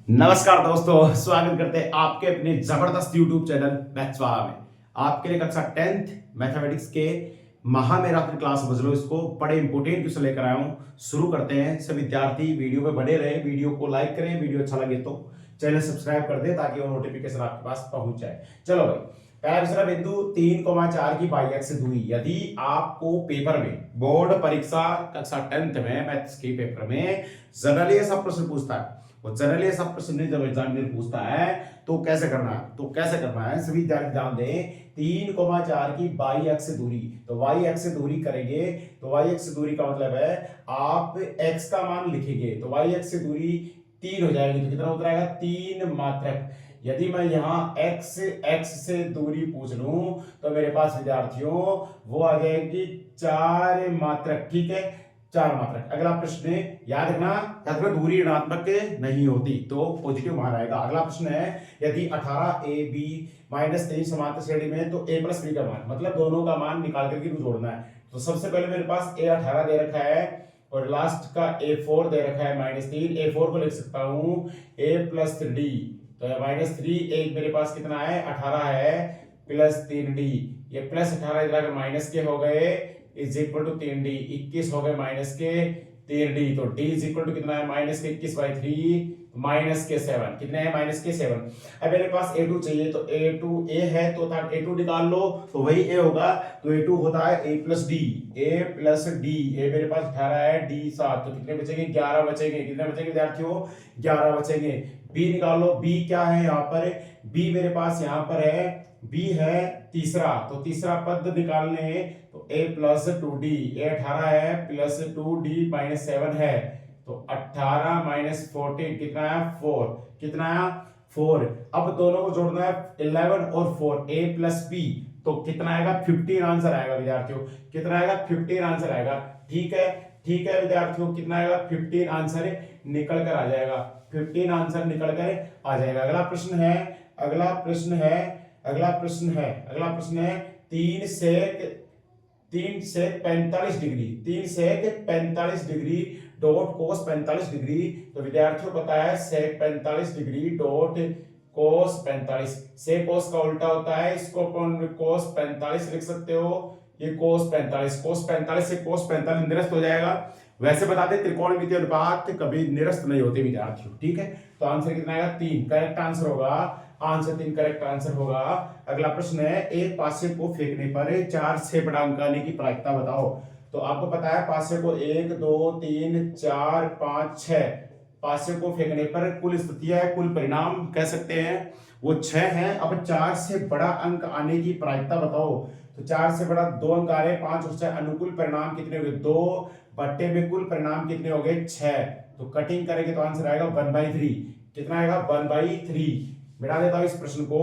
नमस्कार दोस्तों, स्वागत करते हैं आपके अपने जबरदस्त यूट्यूब चैनल मैथ्सवाला में। आपके लिए कक्षा 10th मैथमेटिक्स के महामैराथन क्लास समझ लो इसको, बड़े इंपोर्टेंट क्वेश्चन लेकर आया हूं। शुरू करते हैं। सब विद्यार्थी वीडियो में बने रहे, वीडियो को लाइक करें, वीडियो अच्छा लगे तो चैनल सब्सक्राइब कर दें ताकि वो नोटिफिकेशन आपके पास पहुंच जाए। चलो भाई, पहला क्वेश्चन बिंदु 3,4 की बाई एक्स दूरी। यदि आपको पेपर में, बोर्ड परीक्षा कक्षा 10th में मैथ्स के पेपर में जनरली ऐसा प्रश्न पूछता है, वो जनरली ऐसा प्रश्न जब एग्जामिनर पूछता है तो कैसे करना है सभी विद्यार्थी ध्यान दें। 3,4 की बाई एक्स दूरी, तो वाई एक्स दूरी करेंगे तो वाई एक्स दूरी का मतलब है आप एक्स का मान लिखेंगे तो वाई एक्स दूरी 3 हो जाएगी। तो कितना उतरेगा? 3 मात्रक। यदि मैं यहाँ x से दूरी पूछ लूं तो मेरे पास विद्यार्थियों वो आ जाएगी 4 मात्रक। ठीक है, 4 मात्रक। अगला प्रश्न याद रखना, दूरी ऋणात्मक नहीं होती तो पॉजिटिव मान आएगा। अगला प्रश्न है, यदि 18ab माइनस 3 समांतर श्रेणी में तो a प्लस बी का मान, मतलब दोनों का मान निकाल करके जोड़ना है। तो सबसे पहले मेरे पास a18 दे रखा है और लास्ट का a4 दे रखा है -3। a4 को लिख सकता हूं a प्लस d, तो -3। एक मेरे पास कितना है? 18 है प्लस 3d। ये प्लस 18 इधर माइनस के हो गए इज इक्वल टू 3d। 21 हो गए माइनस के 3d, तो d इज इक्वल टू कितना है? माइनस के 21/3 माइनस के 7। कितने हैं? माइनस के 7। अब मेरे पास a2 चाहिए तो a2 a है तो a2 निकाल लो तो वही a होगा। तो a2 होता है a प्लस d। a मेरे पास 18 है, d 7, तो कितने बचेंगे? 11 बचेंगे। कितने बचेंगे विद्यार्थियों? 11 बचेंगे। b निकाल लो। b क्या है यहाँ पर? b मेरे पास यहाँ पर है, b है तीसरा, तो तीसरा पद निकालने तो a प्लस 2d। a 18 है प्लस 2d माइनस 7 है, तो 18 माइनस 14 कितना है? 4। कितना है? 4। अब दोनों को जोड़ना है 11 और 4, a प्लस b, तो कितना आएगा? 15 आंसर आएगा विद्यार्थियों। कितना आएगा? 15 आंसर आएगा। ठीक है विद्यार्थियों, कितना आएगा? 15 आंसर निकल कर आ जाएगा। 15 आंसर निकल कर आ जाएगा। अगला प्रश्न है 3 से 45 डिग्री। 3 से 45 डिग्री डॉट कोस 45 डिग्री। तो विद्यार्थियों पता है सेक 45 डिग्री डॉट कोस 45। से कोस का उल्टा होता है, इसको अपन कोस 45 लिख सकते हो। ये कोस 45 से कोस 45 निरस्त हो जाएगा। वैसे बता दें त्रिकोणमितीय अनुपात कभी निरस्त नहीं होते विद्यार्थियों। ठीक है, तो आंसर कितना आएगा? 3 करेक्ट आंसर होगा। आंसर 3 करेक्ट आंसर होगा। अगला प्रश्न है, एक पासे को फेंकने पर 4 से बड़ा अंक आने की प्रायिकता बताओ। तो आपको पता है पासे को 1 2 3 4 5 6 पासे को फेंकने पर कुल स्थितियां, कुल परिणाम कह सकते हैं वो 6 है। अब 4 से बड़ा अंक आने की प्रायिकता बताओ। तो 4 से बड़ा 2 अंक आ रहे, 5 और 6, अनुकूल परिणाम कितने हो गए? 2 बट्टे में कुल परिणाम कितने हो गए? 6। तो कटिंग करेंगे तो आंसर आएगा 1/3। कितना आएगा? 1/3। मिटा देता हूं इस प्रश्न को,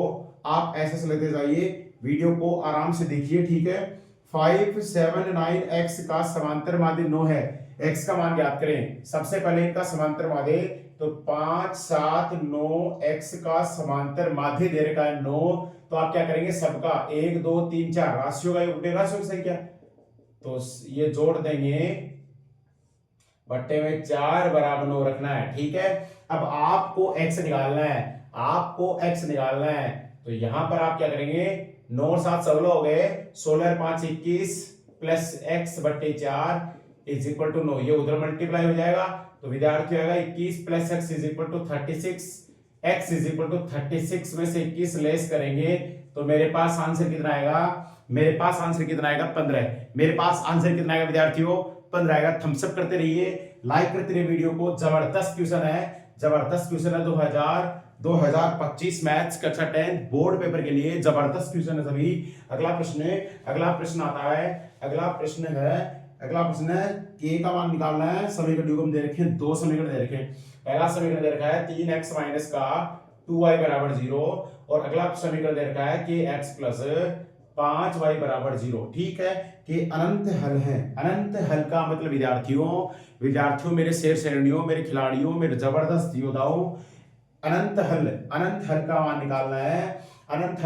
आप ऐसे से लेते जाइए, वीडियो को आराम से देखिए। ठीक है, 5 7 9 x का समांतर माध्य 9 है। x का मान ज्ञात करें। सबसे पहले इनका समांतर माध्य, तो 5 7 9 x का समांतर माध्य दे रखा है 9। तो आप क्या करेंगे? सबका 1 2 3 4 राशियों का योग, राशियों की संख्या, तो ये जोड़ देंगे, बट्टे में 4 बराबर 9 रखना है। ठीक है, अब आपको x निकालना है, तो यहां पर आप क्या करेंगे? 9 और 7 16 हो गए, 16 और 5 21 प्लस x बट्टे 4 इज इक्वल टू 9। ये उधर मल्टीप्लाई हो जाएगा, तो विद्यार्थी आएगा 21 plus x is equal to 36। x is equal to 36 में से 21 लेस करेंगे तो मेरे पास आंसर कितना आएगा? 15। मेरे पास आंसर कितना आएगा विद्यार्थियों? 15 आएगा। थम्स अप करते रहिए, लाइक करते रहिए वीडियो को। जबरदस्त क्वेश्चन है 2025 मैथ्स कक्षा 10 बोर्ड पेपर के लिए जबरदस्त क्वेश्चन है सभी। अगला प्रश्न आता है। अगला प्रश्न है k का मान निकालना है। समीकरण युग्म दे रखे हैं, 2 समीकरण दे रखे हैं। पहला समीकरण दे रखा है 3x माइनस का 2y बराबर 0, और अगला समीकरण दे रखा है kx प्लस 5y बराबर 0। ठीक है, कि अनंत हल है। अनंत हल का मतलब विद्यार्थियों मेरे शेर श्रेणियों, मेरे खिलाड़ियों, मेरे जबरदस्त योद्धाओं, अनंत हल का मान निकालना है। अनंत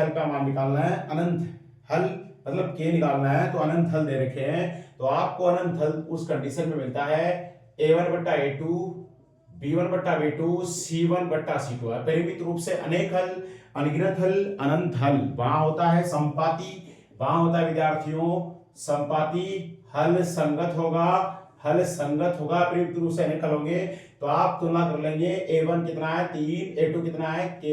हल मतलब के निकालना है, तो अनंत हल दे रखे हैं। तो आपको अनंत हल उस कंडीशन में मिलता है a1 बट्टा a2 b1/b2 c1/c2 है। परिमित रूप से अनेक हल, अनगिनत हल, अनंत हल। वहां होता है संपाती, वहां होता है विद्यार्थियों संपाती। हल संगत होगा, हल संगत होगा, परिमित रूप से अनेक हल होंगे। तो आप तुलना कर लेंगे, a1 कितना है 3, a2 कितना है k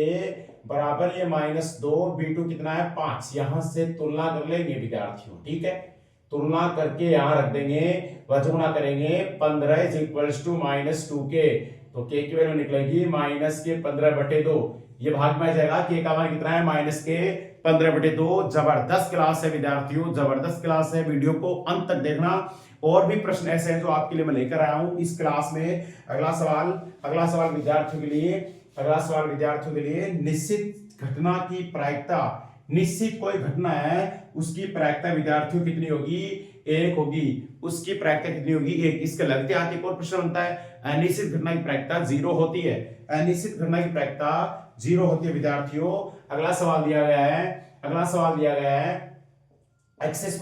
बराबर ये -2, b2 कितना है 5। यहां से तुलना कर लेंगे विद्यार्थियों, ठीक है। तुलना करके यहां रख देंगे, वजह गुणा करेंगे 15 = -2k, तो k की वैल्यू निकलेगी -15/2। ये भाग में आ जाएगा, k का मान कितना है -15/2। जबरदस्त क्लास है विद्यार्थियों, जबरदस्त क्लास है। वीडियो को अंत तक देखना, और भी प्रश्न ऐसे हैं जो आपके लिए मैं लेकर आया हूं इस क्लास में। अगला सवाल विद्यार्थियों के लिए, अगला सवाल विद्यार्थियों के लिए, निश्चित घटना की प्रायिकता, निश्चित कोई घटना है उसकी प्रायिकता विद्यार्थियों कितनी होगी? 1 होगी। उसकी प्रायिकता कितनी होगी? 1। इसके लगते हाथ एक और प्रश्न बनता है, अनिश्चित घटना की प्रायिकता 0 होती है। अनिश्चित घटना की प्रायिकता 0 होती है विद्यार्थियों। अगला सवाल दिया गया है, अगला सवाल दिया गया है, x² -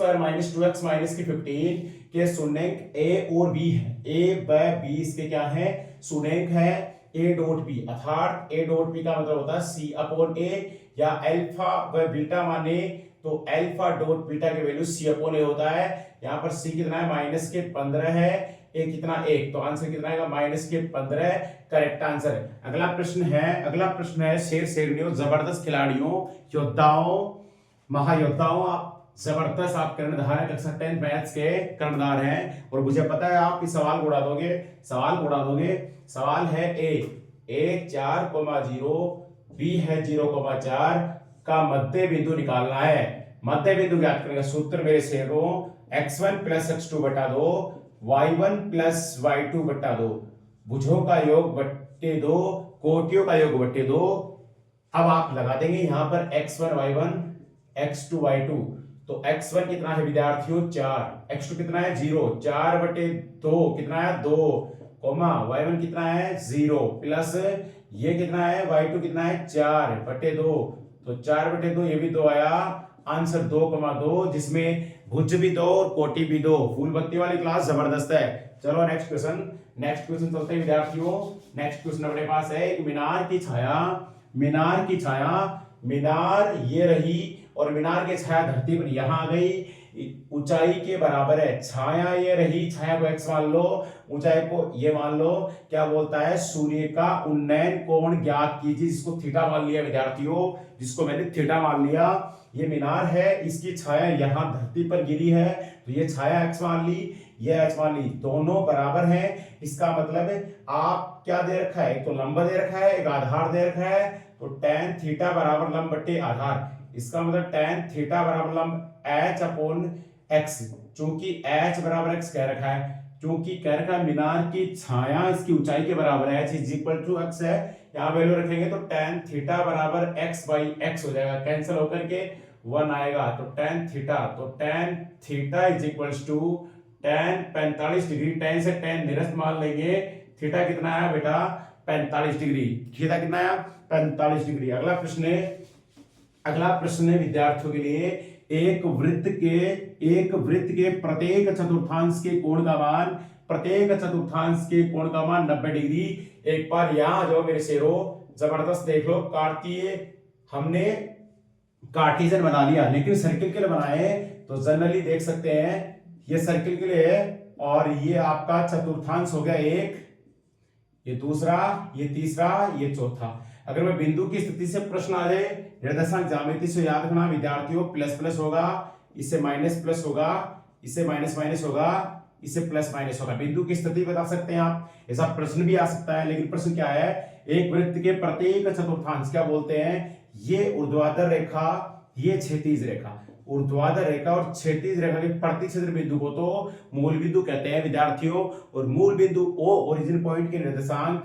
2x - 15 के शून्यंक a और b है। a व b इसके क्या है? शून्यंक है a.b, अर्थात a.b का मतलब होता है c/a, या अल्फा व बीटा माने तो अल्फा डॉट बीटा की वैल्यू c/a होता है। यहाँ पर c कितना है -15 है, a कितना 1, तो आंसर कितना आएगा -15, करेक्ट आंसर। अगला प्रश्न है, अगला प्रश्न है, शेर शेरनियों, जबरदस्त खिलाड़ियों, योद्धाओं, महायोद्धाओं, आप जबरदस्त, आप कर्णधार हैं, कक्षा 10 मैथ्स के कर्णधार हैं, और मुझे पता है आप इस सवाल को उड़ा दोगे, सवाल को उड़ा दोगे। सवाल है a 4,0, b है 0,4 का मध्य बिंदु निकालना है। मध्य बिंदु ज्ञात करेंगे। सूत्र मेरे शेरों, x1 + x2/2, y1 + y2/2, भुजों का योग बट्टे 2, कोटियों का योग बट्टे 2। अब आप लगा देंगे यहां पर x1 y1, x2 y2। तो x1 कितना है विद्यार्थियों 4, x2 कितना है 0, 4/2 कितना है 2, कोमा y1 कितना है 0, प्लस ये कितना है y2 कितना है 4/2, तो 4/2 ये भी 2 आया, आंसर 2,2, जिसमें भुज भी 2 और कोटि भी 2। फूल बत्ती वाली क्लास जबरदस्त है। चलो नेक्स्ट क्वेश्चन, नेक्स्ट क्वेश्चन चलते हैं विद्यार्थियों। नेक्स्ट क्वेश्चन अपने पास है, एक मीनार की छाया, मीनार की छाया, मीनार ये रही और मीनार की छाया धरती पर यहां आ गई, ऊंचाई के बराबर है। छाया ये रही, छाया को x मान लो, ऊंचाई को ये मान लो। क्या बोलता है? सूर्य का उन्नयन कोण ज्ञात कीजिए, जिसको थीटा मान लिया विद्यार्थियों, जिसको मैंने थीटा मान लिया। ये मीनार है, इसकी छाया यहां धरती पर गिरी है, तो ये छाया x मान ली, ये h मान ली, दोनों बराबर हैं। इसका मतलब आप क्या दे रखा है? एक तो लंब दे रखा है, एक आधार दे रखा है, तो tan थीटा बराबर लंब बट्टे आधार। इसका मतलब tan थीटा बराबर लंब h/x, चूंकि h बराबर x कह रखा है, चूंकि कह रखा है मीनार की छाया इसकी ऊंचाई के बराबर है, h = x है, यहाँ वैल्यू रखेंगे तो tan थीटा बराबर x/x हो जाएगा, कैंसिल होकर के 1 आएगा, तो tan theta = tan 45 degree. tan से tan निरस्त मान लेंगे, थीटा कितना है बेटा 45 डिग्री, थीटा कितना है 45 डिग्री। अगला प्रश्न है विद्यार्थियों के लिए, एक वृत्त के प्रत्येक चतुर्थांश के कोण का मान, प्रत्येक चतुर्थांश के कोण का मान 90 डिग्री। एक बार यहां आ जाओ मेरे शेरों, जबरदस्त देख लो। हमने कार्टेशियन बना लिया, लेकिन सर्किल के लिए बनाए तो जनरली देख सकते हैं ये सर्किल के लिए है, और ये आपका चतुर्थांश हो गया 1, ये दूसरा, ये तीसरा, ये चौथा। अगर मैं बिंदु की स्थिति से प्रश्न आ जाए, निर्देशांक ज्यामिति से याद रखना विद्यार्थियों, प्लस प्लस होगा, इससे माइनस प्लस होगा, इससे माइनस माइनस होगा, इससे प्लस माइनस होगा। बिंदु की स्थिति बता सकते हैं आप, ऐसा प्रश्न भी आ सकता है। लेकिन प्रश्न क्या है? एक वृत्त के प्रत्येक चतुर्थांश क्या बोलते हैं? ये ऊर्ध्वाधर रेखा, ये क्षैतिज रेखा, ऊर्ध्वाधर रेखा और क्षैतिज रेखा के प्रतिच्छेद बिंदु को तो मूल बिंदु कहते हैं विद्यार्थियों। और मूल बिंदु O ओरिजिन पॉइंट के निर्देशांक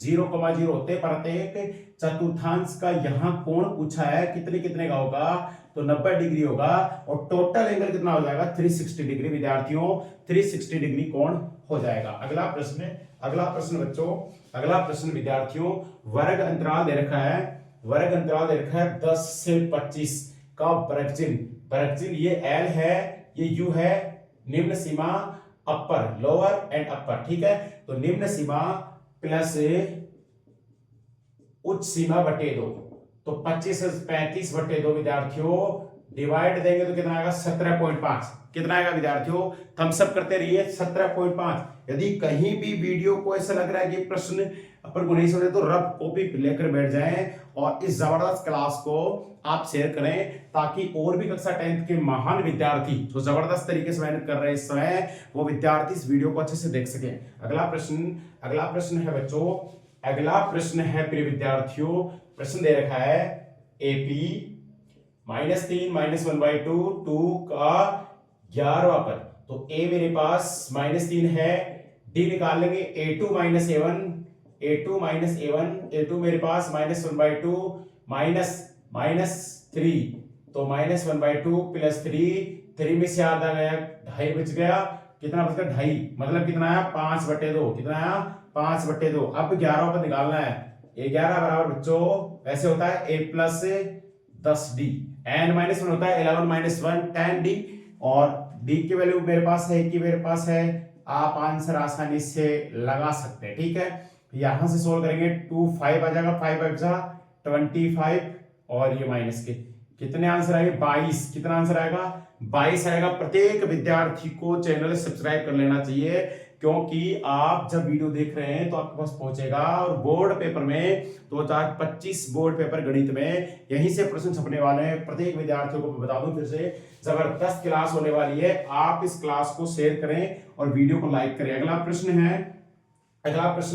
0,0 होते हैं। प्रत्येक चतुर्थांश का यहां कोण पूछा है, कितने कितने का होगा? तो 90 डिग्री होगा, और टोटल एंगल कितना हो जाएगा? 360 डिग्री विद्यार्थियों, 360 डिग्री कोण हो जाएगा। अगला प्रश्न बच्चों, अगला प्रश्न विद्यार्थियों, वर्ग अंतराल दे रखा है, वर्ग अंतराल दे रखा है 10 से 25 का वर्ग चिन्ह, ये L है, ये U है, निम्न सीमा अपर, लोअर एंड अपर, ठीक है। तो निम्न सीमा प्लस उच्च सीमा बटे 2। तो 25 से 35 बटे 2 विद्यार्थियों, डिवाइड देंगे तो कितना आएगा 17.5। कितना आएगा विद्यार्थियों, थम्स अप करते रहिए, 17.5। यदि कहीं भी वीडियो को ऐसा लग रहा है कि प्रश्न अपन को नहीं समझे तो रफ कॉपी लेकर बैठ जाएं और इस जबरदस्त क्लास को आप शेयर करें, ताकि और भी कक्षा 10th के महान विद्यार्थी जो जबरदस्त तरीके से मेहनत कर रहे हैं इस समय, वो विद्यार्थी इस वीडियो को अच्छे से देख सकें। अगला प्रश्न है बच्चों, अगला प्रश्न है प्रिय विद्यार्थियों, प्रश्न दे रखा है एपी -3 -1/2 2 का 11वां पद। तो ए मेरे पास -3 है, डी निकाल लेंगे a2 - a1, a2 - a1, a2 मेरे पास -1/2 -3, तो -1/2 प्लस 3 में से आधा गया, 2.5 बच गया। कितना बच गया 2.5, मतलब कितना आया 5/2। कितना आया 5/2। अब 11 पद निकालना है। 11 बराबर बच्चों वैसे होता है a प्लस 10d, n-1 होता है 11 - 1 10d, और d की वैल्यू मेरे पास है, की मेरे पास है, आप आंसर आसानी से लगा सकते हैं। ठीक है, यहां से सोल्व करेंगे 2 5 आ जाएगा, 5 बचा 25, और ये माइनस के कितने आंसर आएंगे 22। कितना आंसर आएगा 22 आएगा। प्रत्येक विद्यार्थी को चैनल सब्सक्राइब कर लेना चाहिए, क्योंकि आप जब वीडियो देख रहे हैं तो आपके पास पहुंचेगा, और बोर्ड पेपर में 2025 बोर्ड पेपर गणित में यहीं से प्रश्न छपने वाले हैं। प्रत्येक विद्यार्थियों को बता दूं फिर से, जबरदस्त क्लास होने वाली है। आप इस क्लास को शेयर करें और वीडियो को लाइक करें। अगला प्रश्न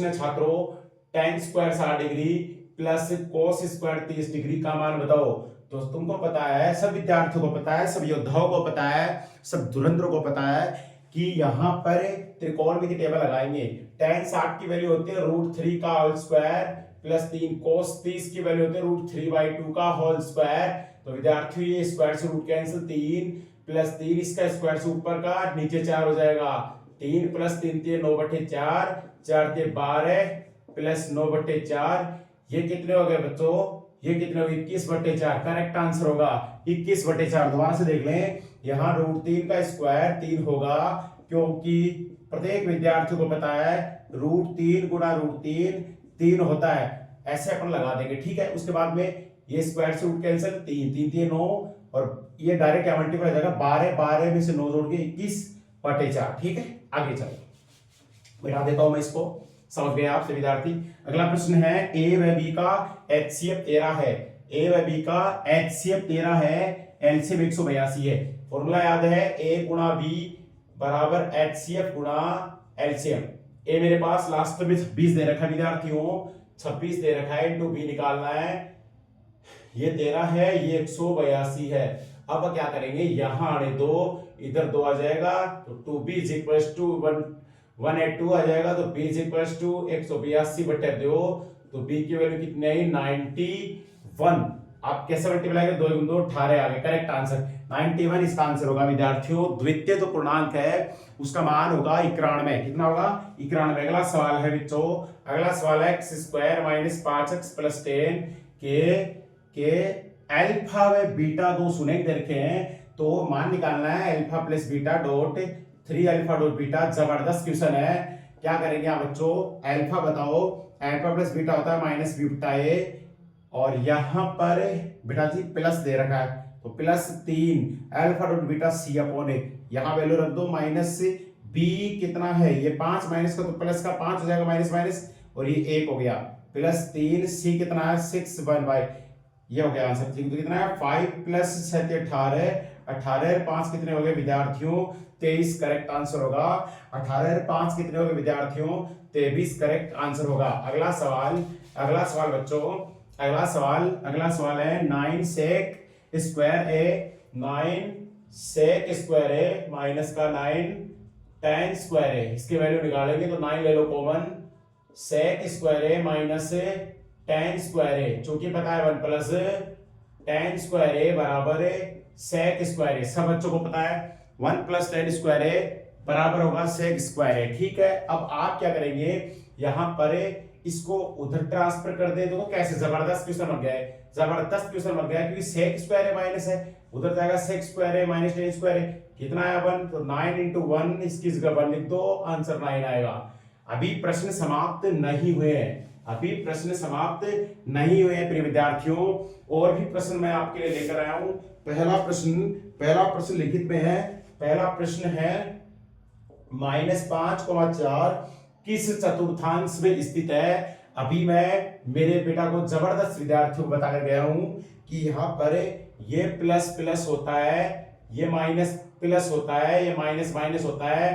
है छात्रों, tan square 60 degree plus cos square 30 degree का मान बताओ। तो तुमको पता है, सब विद्यार्थियों को पता है, सब योद्धाओं को पता है, सब धुरंधरों को पता है कि यहां पर त्रिकोणमिति टेबल लगाएंगे। tan 60 की वैल्यू होती है √3 का होल स्क्वायर प्लस 3, cos 30 की वैल्यू होती है √3/2 का होल स्क्वायर। तो विद्यार्थियों ये स्क्वायर से रूट कैंसिल, 3 प्लस 3 इसका स्क्वायर से ऊपर का नीचे 4 हो जाएगा, 3 प्लस 3 9/4, 4 के 12 प्लस 9/4। ये कितने हो गए बच्चों, ये कितने हो गए 21/4। करेक्ट आंसर होगा 21/4। दोबारा से देख लें, यहाँ √3 का स्क्वायर 3 होगा, क्योंकि प्रत्येक विद्यार्थी को पता है √3 गुणा √3 3 होता है। ऐसे अपन लगा देंगे। ठीक है, उसके बाद में ये स्क्वायर से रूट कैंसिल, 3 9, और ये डायरेक्ट मल्टीप्लाई हो जाएगा, 12 में से 9 जोड़ के 21/4। ठीक है, आगे चलो, मिटा देता हूं मैं इसको। समझ गए आप सभी विद्यार्थी। अगला प्रश्न है, ए व बी का HCF 13 है। ए व बी का HCF 13 है, एलसीएम 182 है। फॉर्मूला याद है, ए गुणा बी बराबर HCF गुणा एलसीएम। ए मेरे पास लास्ट में 26 दे रखा है विद्यार्थियों, 26 दे रखा है, इंटू बी निकालना है। ये 13 है, ये 182 है। अब क्या करेंगे, यहां आने दो, इधर 2 आ जाएगा, तो 2b = 182 आ जाएगा, तो b = 182/2। तो b की वैल्यू कितनी आई 91। आप कैसे मल्टीप्लाई करें, 2 × 2 18 आ गए। करेक्ट आंसर 91 इसका आंसर होगा विद्यार्थियों। द्वितीय जो पूर्णांक है उसका मान होगा 91। कितना होगा 91। अगला सवाल है बच्चों, अगला सवाल है x² - 5x + 10 के अल्फा व बीटा दो सुनेक दे रखे हैं, तो मान निकालना है alpha plus beta dot 3 alpha dot beta. जबरदस्त क्वेश्चन है। क्या करेंगे आप बच्चों, अल्फा बताओ, अल्फा प्लस बीटा होता है -b/a, और यहां पर बेटा जी प्लस दे रखा है, तो +3 अल्फा डॉट बीटा c/a। यहां वैल्यू रख दो, -b कितना है, ये 5 माइनस का, तो प्लस का 5 हो जाएगा, माइनस माइनस, और ये 1 हो गया, +3 c कितना है 6/1। ये हो गया आंसर। तो कितना है 5 + 7 18, 18 और 5 कितने हो गए विद्यार्थियों 23। करेक्ट आंसर होगा 18 और 5 कितने हो गए विद्यार्थियों 23। करेक्ट आंसर होगा। अगला सवाल बच्चों, अगला सवाल है 9 sec square a, 9 sec square a minus का 9 tan स्क्वायर a। इसकी वैल्यू निकालेंगे तो 9 ले लो common, sec square a minus tan square a, चूंकि पता है 1 + tan स्क्वायर a बराबर sec स्क्वायर a। सब बच्चों को पता है 1 + tan स्क्वायर a बराबर होगा sec स्क्वायर a। ठीक है, अब आप क्या करेंगे, यहां पर इसको उधर ट्रांसफर कर दे, तो कैसे जबरदस्त क्वेश्चन बन गया है, जबरदस्त क्वेश्चन बन गया है, क्योंकि sec स्क्वायर a माइनस है, उधर जाएगा sec square a minus tan square a। कितना आया 1, तो 9 × 1, इसकी जगह 1 लिख दो, आंसर 9 आएगा। अभी प्रश्न समाप्त नहीं हुए हैं, अभी प्रश्न समाप्त नहीं हुए हैं प्रिय विद्यार्थियों। और भी प्रश्न मैं आपके लिए लेकर आया हूं। पहला प्रश्न लिखित में है। पहला प्रश्न है -5,4 किस चतुर्थांश में स्थित है। अभी मैं मेरे बेटा को जबरदस्त विद्यार्थियों को बताकर गया हूं कि यहाँ पर ये प्लस प्लस होता है, ये माइनस प्लस होता है, ये माइनस माइनस होता है,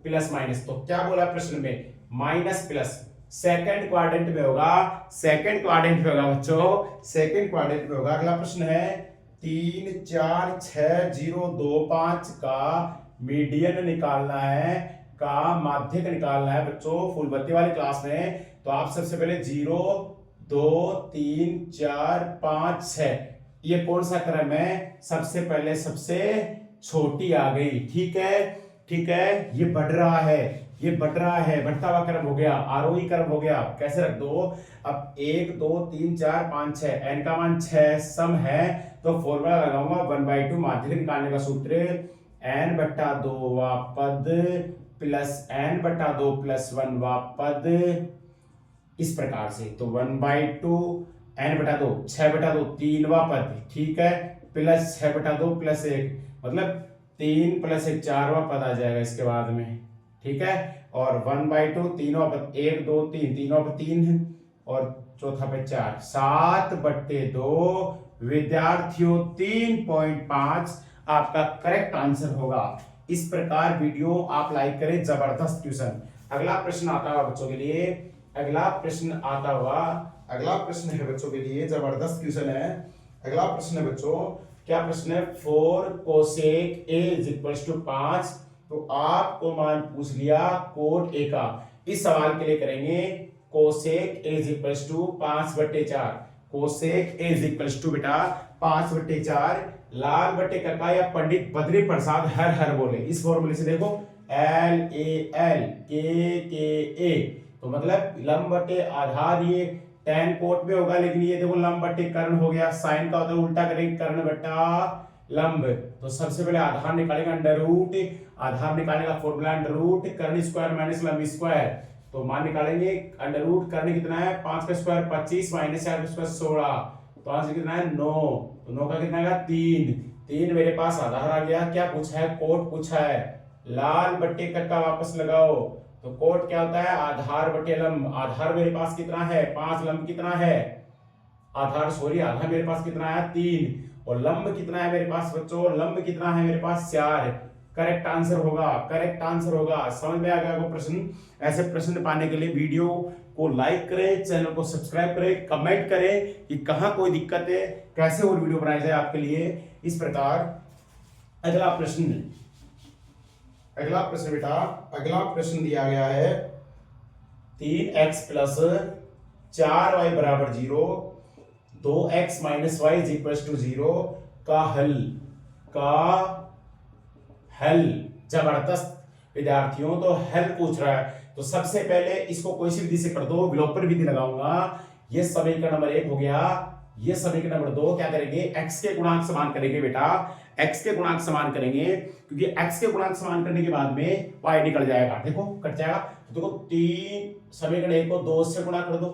प्लस माइनस। तो क्या बोला प्रश्न में, माइनस प्लस सेकंड क्वाड्रेंट में होगा, सेकंड क्वाड्रेंट में होगा बच्चों, सेकंड क्वाड्रेंट में होगा। अगला प्रश्न है 3 4 6 0 2 5 का मीडियन निकालना है, का माध्यक निकालना है बच्चों फुल बत्ती वाली क्लास में। तो आप सबसे पहले 0 2 3 4 5 6 ये कौन सा क्रम है, सबसे पहले सबसे छोटी आ गई। ठीक है, ठीक है, ये बढ़ रहा है, ये बढ़ रहा है, बढ़ता हुआ क्रम हो गया, आरोही क्रम हो गया। कैसे रख दो, अब 1 2 3 4 5 6 n का मान 6 सम है, तो फॉर्मूला लगाऊंगा 1/2 माध्यक निकालने का सूत्र n/2 वा पद प्लस n/2 + 1 वा पद, इस प्रकार से। तो 1/2 n/2 6/2 3वां पद, ठीक है, प्लस 6/2 + 1 मतलब 3 + 1 4वां पद आ जाएगा इसके बाद में। ठीक है, और 1/2 तीनों पद 1 2 3 तीनों पद 3 है और चौथा पे 4 7/2 विद्यार्थियों 3.5 आपका करेक्ट आंसर होगा। इस प्रकार वीडियो आप लाइक करें, जबरदस्त ट्यूशन। अगला प्रश्न आता हुआ बच्चों के लिए, अगला प्रश्न आता हुआ, अगला प्रश्न है बच्चों के लिए जबरदस्त ट्यूशन है। अगला प्रश्न है बच्चों, क्या प्रश्न है, 4 कोसेक a = 5। तो आपको मान पूछ लिया कोट a का। इस सवाल के लिए करेंगे कोसेक a = 5/4, कोसेक a = बेटा 5/4। लाल बटे कक्का या पंडित बद्री प्रसाद हर हर बोले, इस फॉर्मूले से देखो LAL KKA, तो मतलब लंब बटे आधार, ये tan कोट में होगा, लेकिन ये देखो लंब बटे कर्ण हो गया, साइन का होता है उल्टा करेंगे कर्ण बटा लंब। तो सबसे पहले आधार निकालेंगे अंडर रूट, आधार निकालने का फॉर्मूला अंडर रूट कर्ण स्क्वायर माइनस लंब स्क्वायर। तो मान निकालेंगे अंडर रूट कर्ण कितना है 5 का स्क्वायर 25 माइनस 4 का स्क्वायर 16, तो आंसर कितना है 9। तो 9 का कितना आएगा 3 मेरे पास आधार आ गया। क्या पूछा है, कोट पूछा है। लाल बट्टे कक्का वापस लगाओ, तो कोट क्या होता है आधार बटे लंब। आधार मेरे पास कितना है 5, लंब कितना है, आधार सॉरी आधार मेरे पास कितना है 3, और लंब कितना है मेरे पास बच्चों, लंब कितना है मेरे पास 4। करेक्ट आंसर होगा, करेक्ट आंसर होगा। समझ में आ गया आपको प्रश्न। ऐसे प्रश्न पाने के लिए वीडियो को लाइक करें, चैनल को सब्सक्राइब करें, कमेंट करें कि कहां कोई दिक्कत है, कैसे और वीडियो बनाई जाए आपके लिए। इस प्रकार अगला प्रश्न, अगला प्रश्न बेटा, अगला प्रश्न दिया गया है 3x + 4y = 0, 2x - y = 0 का हल, का हल। जबरदस्त विद्यार्थियों, तो हल पूछ रहा है। तो सबसे पहले इसको कोई सी विधि से कर दो, विलोपन विधि लगाऊंगा। ये समीकरण नंबर 1 हो गया, ये समीकरण नंबर 2 क्या करेंगे, x के गुणांक समान करेंगे बेटा, x के गुणांक समान करेंगे, क्योंकि x के गुणांक समान करने के बाद में y निकल जाएगा, देखो कट जाएगा। तो देखो 3 समीकरण 1 को 2 से गुणा कर दो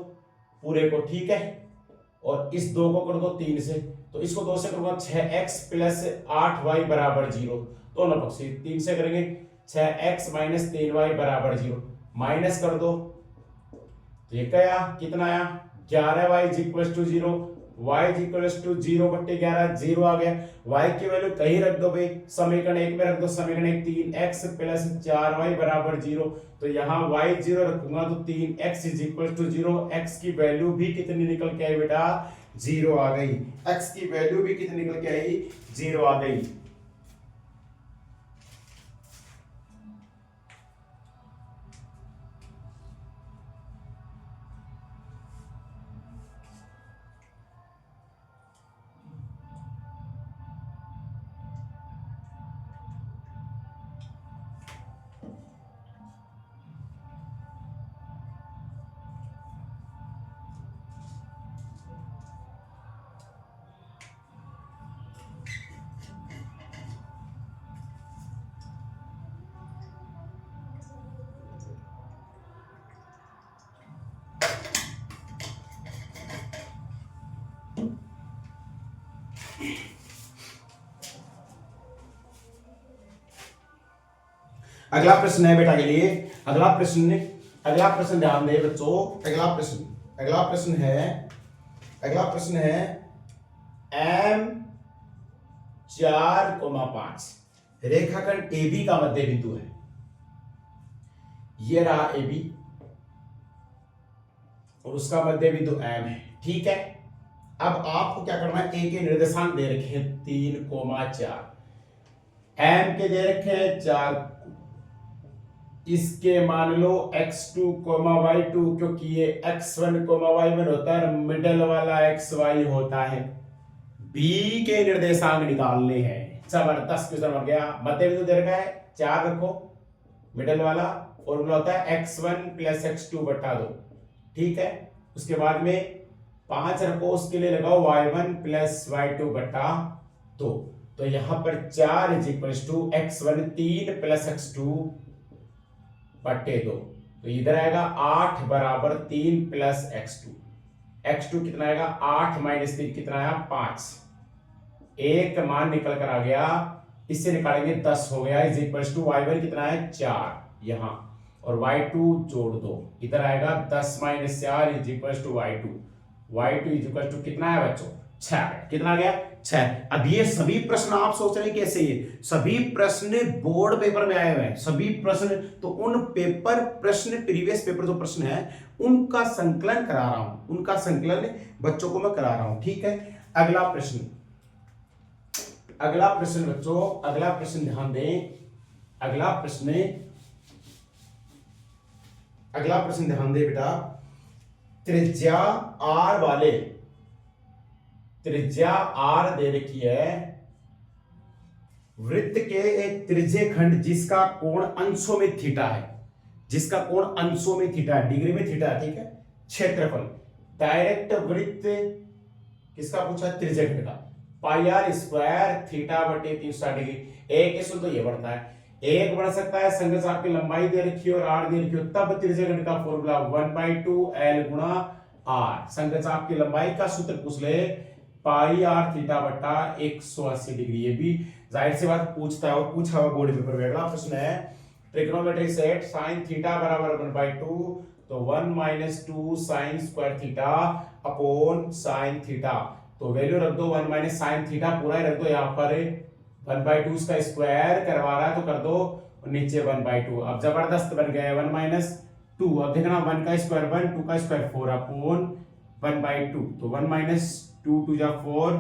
पूरे को, ठीक है, और इस 2 को कर दो 3 से, तो इसको 2 से करूंगा 6x + 8y = 0, दोनों पक्ष 3 से करेंगे 6x - 3y = 0, माइनस कर दो, तो ये क्या कितना आया 11y = 0, y = 0/11, 0 आ गया। y की वैल्यू कहीं रख दो भाई, समीकरण 1 में रख दो, समीकरण 1 3x + 4y = 0, तो यहाँ y 0 रखूंगा तो 3x = 0, x की वैल्यू भी कितनी निकल के आई बेटा 0 आ गई, x की वैल्यू भी कितनी निकल के आई 0 आ गई। अगला प्रश्न है बेटा के लिए, अगला प्रश्न ध्यान दे बच्चों। अगला प्रश्न है m 4,5 रेखाखंड AB का मध्य बिंदु है। ये रहा AB और उसका मध्य बिंदु M है, ठीक है। अब आपको क्या करना है, A के निर्देशांक दे रखे हैं 3,4, M के दे रखे हैं 4, इसके मान लो x2, y2, क्योंकि ये x1, y1 होता है, मिडल वाला xy होता है। B के निर्देशांक निकालने हैं। जबरदस्त क्वेश्चन बन गया। मध्य बिंदु दे रखा है 4 रखो, मिडल वाला फॉर्मूला होता है x1 + x2 बटा 2, ठीक है। उसके बाद में 5 रखो, उसके लिए लगाओ y1 + y2 बटा 2। तो यहां पर 4 = x1 3 + x2 बटे 2। तो इधर आएगा 8 = 3 + x2 कितना आएगा, 8 - 3 कितना आया, 5। एक मान निकल कर आ गया, इससे निकालेंगे 10 हो गया, y1 कितना है 4 यहां, और y2 जोड़ दो, इधर आएगा 10 - 4 y2 कितना है बच्चों, 6। कितना आ गया, 6। अब ये सभी प्रश्न आप सोच रहे हैं कैसे, ये सभी प्रश्न बोर्ड पेपर में आए हुए हैं, सभी प्रश्न। तो उन प्रश्न प्रीवियस पेपर जो प्रश्न है उनका संकलन करा रहा हूं, उनका संकलन बच्चों को मैं करा रहा हूं, ठीक है। अगला प्रश्न बच्चों, अगला प्रश्न ध्यान दें। अगला प्रश्न ध्यान दे बेटा। त्रिज्या R दे रखी है, वृत्त के एक त्रिज्य खंड जिसका कोण अंशों में थीटा है, डिग्री में थीटा है, ठीक है। क्षेत्रफल डायरेक्ट वृत्त किसका पूछा है, त्रिज्य खंड का, πr² θ/360 डिग्री। एक के तो ये बढ़ता है, एक बढ़ सकता है, संगत आपकी लंबाई दे रखी है और r दे रखी है, तब त्रिज्य खंड का फॉर्मूला 1/2 L × r। संगत आपकी लंबाई का सूत्र पूछ ले, πr θ/180 डिग्री। ये भी जाहिर सी बात पूछा हुआ बोर्ड पेपर में। अगला प्रश्न है ट्रिग्नोमेट्रिक सेट sin θ = 1/2, तो 1 - 2 sin² θ sin θ। तो वैल्यू रख दो 1 - sin θ, पूरा ही रख दो यहाँ पर, 1/2 का स्क्वायर करवा रहा है तो कर दो नीचे 1/2। अब जबरदस्त बन गया 1 - 2। अब देखना 1 का स्क्वायर 1, 2 का स्क्वायर 4 अपॉन 1/2। तो 1 - 2 2 = 4,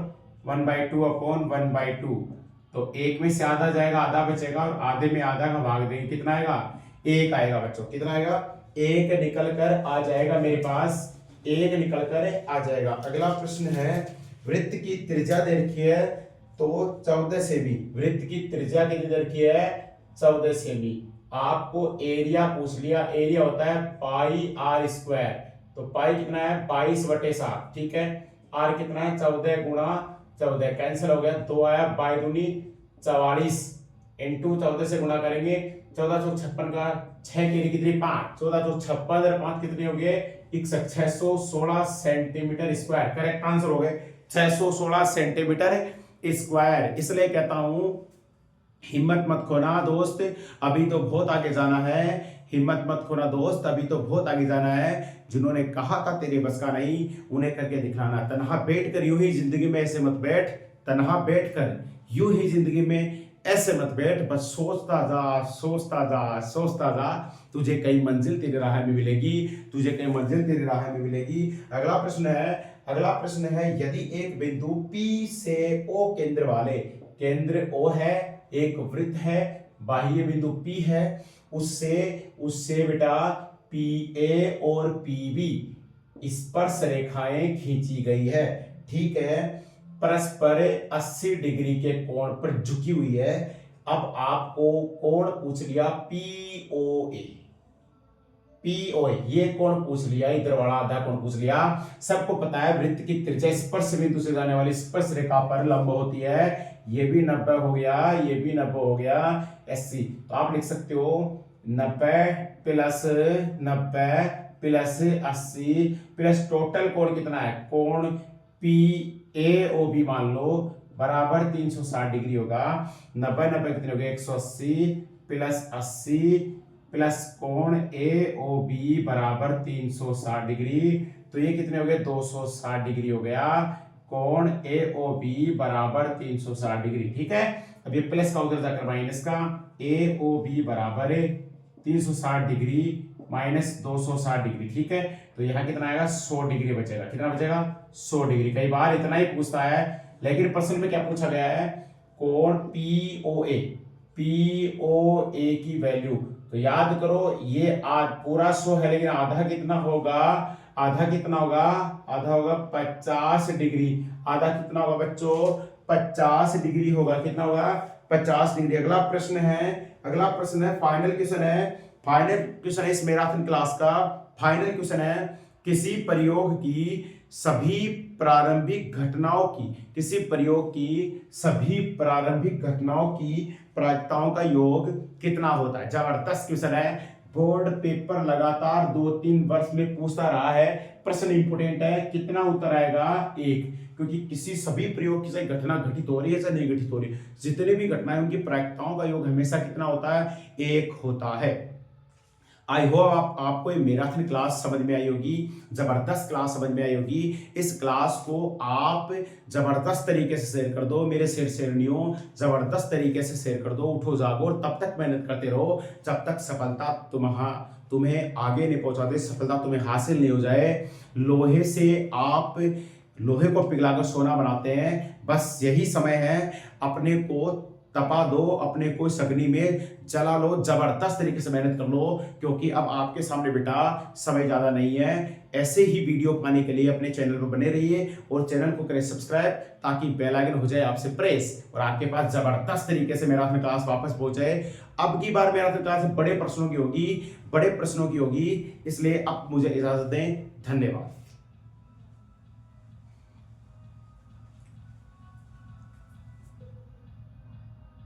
1/2 अपॉन 1/2। तो एक में से आधा जाएगा, आधा बचेगा, और आधे में आधा का भाग देंगे, कितना आएगा, 1 आएगा बच्चों। कितना आएगा, 1 निकल कर आ जाएगा मेरे पास, 1 निकल कर आ जाएगा। अगला प्रश्न है वृत्त की त्रिज्या दे रखी है तो 14 सेमी, वृत्त की त्रिज्या कितनी दे रखी है, 14 सेमी। आपको एरिया पूछ लिया, एरिया होता है πr², तो पाई कितना है 22/7, ठीक है। r कितना है 14 × 14, कैंसिल हो गया, 2 आया, 22 दूनी 44 इंटू 14 से गुणा करेंगे, 14 चौक 56 का 6 की कितनी 5, 14 चौक 56 और 5 कितने हो गए 616 सेंटीमीटर स्क्वायर। करेक्ट आंसर हो गए 616 सेंटीमीटर स्क्वायर। इसलिए कहता हूं हिम्मत मत खोना दोस्त, अभी तो बहुत आगे जाना है। हिम्मत मत खोना दोस्त, अभी तो बहुत आगे जाना है। जिन्होंने कहा था तेरे बस का नहीं, उन्हें करके दिखाना। तन्हा बैठकर यूं ही जिंदगी में ऐसे मत बैठ, तन्हा बैठकर यूं ही जिंदगी में ऐसे मत बैठ, बस सोचता जा, सोचता जा, सोचता जा। तुझे कई मंजिल तेरी राह में मिलेगी, तुझे कई मंजिल तेरी राह में मिलेगी। अगला प्रश्न है यदि एक बिंदु P से O केंद्र वाले, केंद्र O है, एक वृत्त है, बाह्य बिंदु P है, उससे बेटा PA और PB स्पर्श रेखाएं खींची गई है, ठीक है, परस्पर 80 डिग्री के कोण पर झुकी हुई है। अब आपको कोण पूछ लिया POA, ये कोण पूछ लिया, इधर वाला आधा कोण पूछ लिया। सबको पता है वृत्त की त्रिज्या स्पर्श बिंदु से जाने वाली स्पर्श रेखा पर लंब होती है। ये भी 90 हो गया, ये भी 90 हो गया, 80। तो आप लिख सकते हो 90 + 90 + 80 प्लस टोटल कोण कितना है, कोण PAOB मान लो बराबर 360 डिग्री होगा। 90 90 कितने हो गए 180 प्लस 80 प्लस कोण AOB बराबर 360 डिग्री। तो ये कितने हो गए 260 डिग्री हो गया। कोण AOB बराबर 360 डिग्री। ठीक है, अब ये प्लस का उधर जाकर माइनस का, AOB बराबर 360 डिग्री माइनस 260 डिग्री। ठीक है, तो यहाँ कितना आएगा 100 डिग्री बचेगा। कितना बचेगा 100 डिग्री। कई बार इतना ही पूछता है, लेकिन प्रश्न में क्या पूछा गया है, कोण POA की वैल्यू। तो याद करो ये पूरा 100 है, लेकिन आधा कितना होगा, आधा कितना होगा, आधा होगा 50 डिग्री। आधा कितना होगा बच्चों 50 डिग्री होगा। कितना होगा 50 डिग्री। अगला प्रश्न है फाइनल क्वेश्चन है। फाइनल क्वेश्चन है इस मैराथन क्लास का। फाइनल क्वेश्चन है, किसी प्रयोग की सभी प्रारंभिक घटनाओं की प्रायिकताओं का योग कितना होता है। जबरदस्त क्वेश्चन है, बोर्ड पेपर लगातार 2-3 वर्ष में पूछता रहा है। प्रश्न इंपोर्टेंट है, कितना उत्तर आएगा 1, क्योंकि किसी सभी प्रयोग की चाहे घटना घटित हो रही है चाहे नहीं घटित हो रही है, जितने भी घटनाएं उनकी प्रायिकताओं का योग हमेशा कितना होता है 1 होता है। आई होप आपको ये मैराथन क्लास समझ में आई होगी, जबरदस्त क्लास समझ में आई होगी। इस क्लास को आप जबरदस्त तरीके से शेयर कर दो, मेरे शेरनियों जबरदस्त तरीके से शेयर कर दो। उठो जागो और तब तक मेहनत करते रहो जब तक सफलता तुम्हें आगे नहीं पहुंचाते, सफलता तुम्हें हासिल नहीं हो जाए। लोहे को पिघलाकर सोना बनाते हैं, बस यही समय है। अपने को तपा दो, अपने को अग्नि में जला लो, जबरदस्त तरीके से मेहनत कर लो, क्योंकि अब आपके सामने बेटा समय ज्यादा नहीं है। ऐसे ही वीडियो पाने के लिए अपने चैनल पर बने रहिए और चैनल को करें सब्सक्राइब, ताकि बेल आइकन हो जाए आपसे प्रेस और आपके पास जबरदस्त तरीके से मैराथन क्लास वापस पहुंच जाए। अब की बार मैराथन क्लास बड़े प्रश्नों की होगी, इसलिए अब मुझे इजाजत दें। धन्यवाद।